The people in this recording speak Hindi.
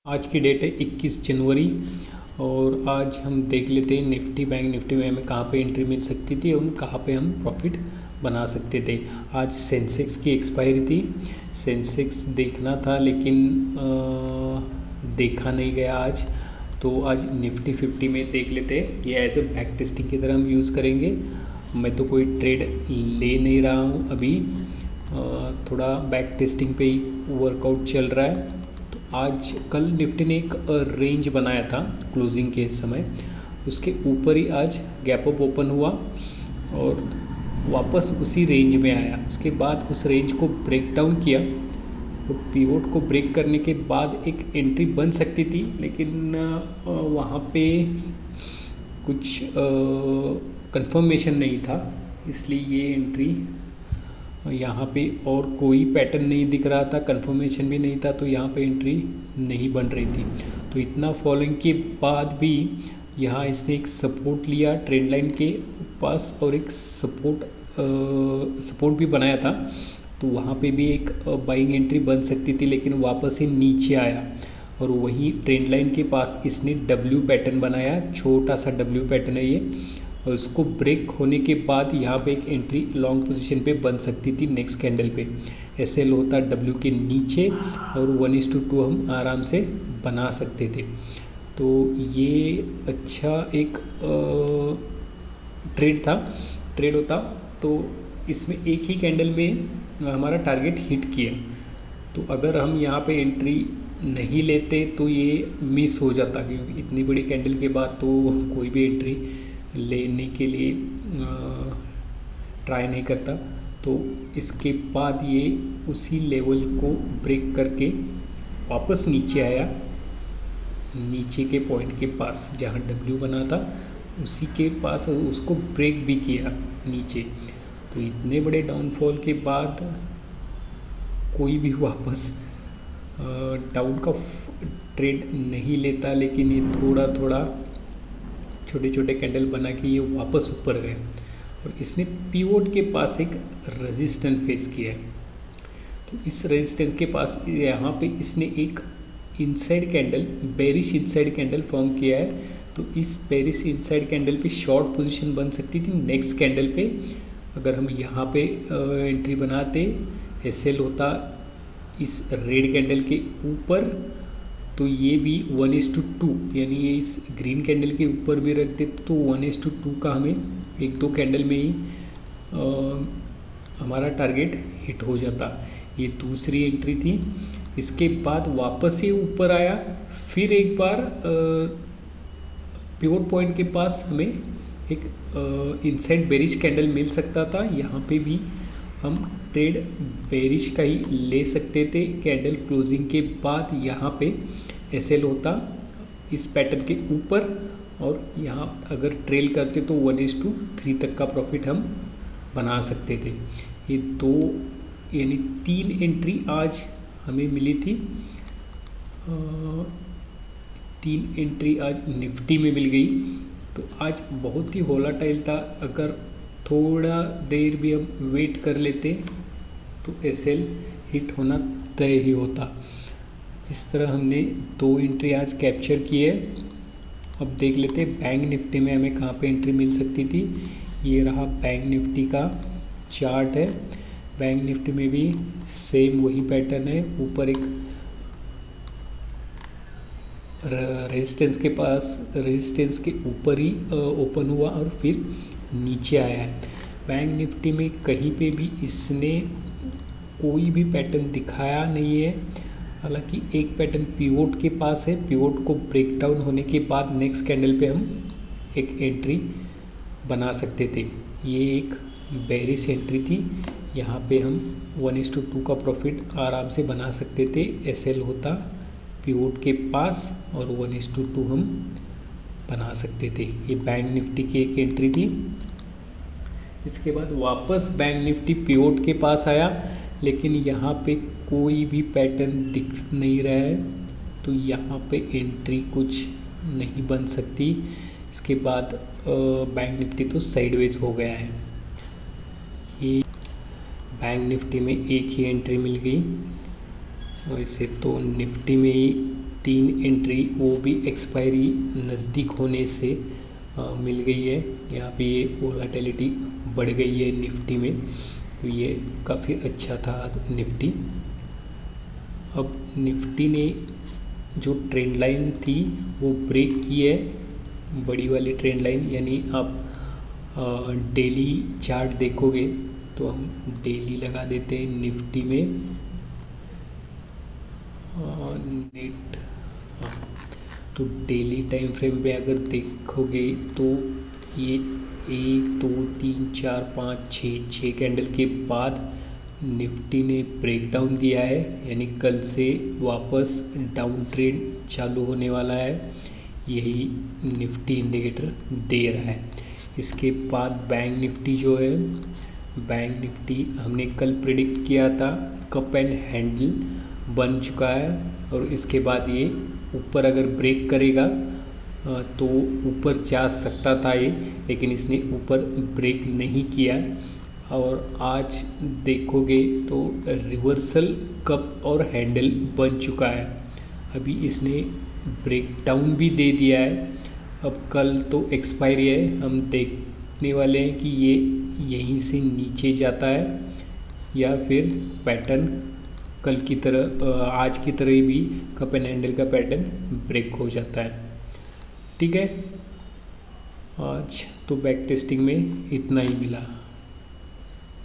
आज की डेट है 21 जनवरी और आज हम देख लेते हैं निफ्टी बैंक निफ्टी में हमें कहाँ पे एंट्री मिल सकती थी और कहाँ पे हम प्रॉफिट बना सकते थे। आज सेंसेक्स की एक्सपायरी थी। सेंसेक्स देखना था लेकिन देखा नहीं गया आज। तो आज निफ्टी 50 में देख लेते हैं। ये एज ए बैक टेस्टिंग की तरह हम यूज़ करेंगे। मैं तो कोई ट्रेड ले नहीं रहा हूँ अभी, थोड़ा बैक टेस्टिंग पे ही वर्कआउट चल रहा है। आज कल निफ्टी ने एक रेंज बनाया था क्लोजिंग के समय, उसके ऊपर ही आज गैप अप ओपन हुआ और वापस उसी रेंज में आया। उसके बाद उस रेंज को ब्रेक डाउन किया। तो पिवोट को ब्रेक करने के बाद एक एंट्री बन सकती थी, लेकिन वहाँ पे कुछ कंफर्मेशन नहीं था, इसलिए ये एंट्री यहाँ पे और कोई पैटर्न नहीं दिख रहा था, कंफर्मेशन भी नहीं था, तो यहाँ पे एंट्री नहीं बन रही थी। तो इतना फॉलोइंग के बाद भी यहाँ इसने एक सपोर्ट लिया ट्रेंड लाइन के पास और एक सपोर्ट भी बनाया था। तो वहाँ पे भी एक बाइंग एंट्री बन सकती थी, लेकिन वापस ही नीचे आया और वहीं ट्रेंड लाइन के पास इसने डब्ल्यू पैटर्न बनाया। छोटा सा डब्ल्यू पैटर्न है ये, और उसको ब्रेक होने के बाद यहाँ पे एक एंट्री लॉन्ग पोजीशन पे बन सकती थी नेक्स्ट कैंडल पे। एसएल होता डब्ल्यू के नीचे और 1:2 हम आराम से बना सकते थे। तो ये अच्छा एक ट्रेड होता। तो इसमें एक ही कैंडल में हमारा टारगेट हिट किया। तो अगर हम यहाँ पे एंट्री नहीं लेते तो ये मिस हो जाता, क्योंकि इतनी बड़ी कैंडल के बाद तो कोई भी एंट्री लेने के लिए ट्राई नहीं करता। तो इसके बाद ये उसी लेवल को ब्रेक करके वापस नीचे आया, नीचे के पॉइंट के पास जहाँ डब्ल्यू बना था उसी के पास, उसको ब्रेक भी किया नीचे। तो इतने बड़े डाउनफॉल के बाद कोई भी वापस डाउन का ट्रेड नहीं लेता, लेकिन ये थोड़ा थोड़ा छोटे छोटे कैंडल बना के ये वापस ऊपर गए और इसने पिवोट के पास एक रेजिस्टेंस फेस किया है। तो इस रेजिस्टेंस के पास यहाँ पे इसने एक inside candle, bearish inside candle form किया है। तो इस बेरिश इनसाइड कैंडल पे शॉर्ट पोजीशन बन सकती थी नेक्स्ट कैंडल पे। अगर हम यहाँ पे एंट्री बनाते, एसएल होता इस रेड कैंडल के ऊपर, तो ये भी 1:2 यानी ये इस ग्रीन कैंडल के ऊपर भी रख देते तो 1:2 का हमें एक दो कैंडल में ही हमारा टारगेट हिट हो जाता। ये दूसरी एंट्री थी। इसके बाद वापस ही ऊपर आया, फिर एक बार पिवोट पॉइंट के पास हमें एक इनसाइड बेरिश कैंडल मिल सकता था। यहाँ पे भी हम ट्रेड बेरिश का ही ले सकते थे। कैंडल क्लोजिंग के बाद यहाँ पे एसएल होता इस पैटर्न के ऊपर और यहाँ अगर ट्रेल करते तो 1:3 तक का प्रॉफिट हम बना सकते थे। ये दो यानी 3 एंट्री आज हमें मिली थी। 3 एंट्री आज निफ्टी में मिल गई। तो आज बहुत ही वोलेटाइल था। अगर थोड़ा देर भी हम वेट कर लेते तो एसएल हिट होना तय ही होता। इस तरह हमने 2 एंट्री आज कैप्चर की है। अब देख लेते बैंक निफ्टी में हमें कहाँ पे एंट्री मिल सकती थी। ये रहा बैंक निफ्टी का चार्ट है। बैंक निफ्टी में भी सेम वही पैटर्न है। ऊपर एक रेजिस्टेंस के पास, रेजिस्टेंस के ऊपर ही ओपन हुआ और फिर नीचे आया है। बैंक निफ्टी में कहीं पे भी इसने कोई भी पैटर्न दिखाया नहीं है। हालांकि एक पैटर्न पिवोट के पास है। पिवोट को ब्रेक डाउन होने के बाद नेक्स्ट कैंडल पे हम एक एंट्री बना सकते थे। ये एक बेरिश एंट्री थी। यहाँ पे हम 1:2 का प्रॉफिट आराम से बना सकते थे। एसएल होता पिवोट के पास और 1:2 हम बना सकते थे। ये बैंक निफ्टी की एक एंट्री थी। इसके बाद वापस बैंक निफ्टी पिवोट के पास आया, लेकिन यहाँ पे कोई भी पैटर्न दिख नहीं रहा है। तो यहाँ पे एंट्री कुछ नहीं बन सकती। इसके बाद बैंक निफ्टी तो साइडवेज हो गया है। ये बैंक निफ्टी में एक ही एंट्री मिल गई। वैसे तो निफ्टी में ही 3 एंट्री वो भी एक्सपायरी नज़दीक होने से मिल गई है। यहाँ पे ये वोलेटिलिटी बढ़ गई है निफ्टी में, तो ये काफ़ी अच्छा था आज निफ्टी। अब निफ्टी ने जो ट्रेंड लाइन थी वो ब्रेक की है, बड़ी वाली ट्रेंड लाइन। यानी आप डेली चार्ट देखोगे तो हम डेली लगा देते हैं निफ्टी में नेट। तो डेली टाइम फ्रेम पे अगर देखोगे तो ये 1 2 3 4 5 6 कैंडल के बाद निफ्टी ने ब्रेक डाउन दिया है, यानी कल से वापस डाउन ट्रेंड चालू होने वाला है, यही निफ्टी इंडिकेटर दे रहा है। इसके बाद बैंक निफ्टी जो है, बैंक निफ्टी हमने कल प्रिडिक्ट किया था कप एंड हैंडल बन चुका है, और इसके बाद ये ऊपर अगर ब्रेक करेगा तो ऊपर जा सकता था ये, लेकिन इसने ऊपर ब्रेक नहीं किया। और आज देखोगे तो रिवर्सल कप और हैंडल बन चुका है। अभी इसने ब्रेक डाउन भी दे दिया है। अब कल तो एक्सपायरी है, हम देखने वाले हैं कि ये यहीं से नीचे जाता है या फिर पैटर्न कल की तरह आज की तरह भी कप एंड हैंडल का पैटर्न ब्रेक हो जाता है। ठीक है, आज तो बैक टेस्टिंग में इतना ही मिला।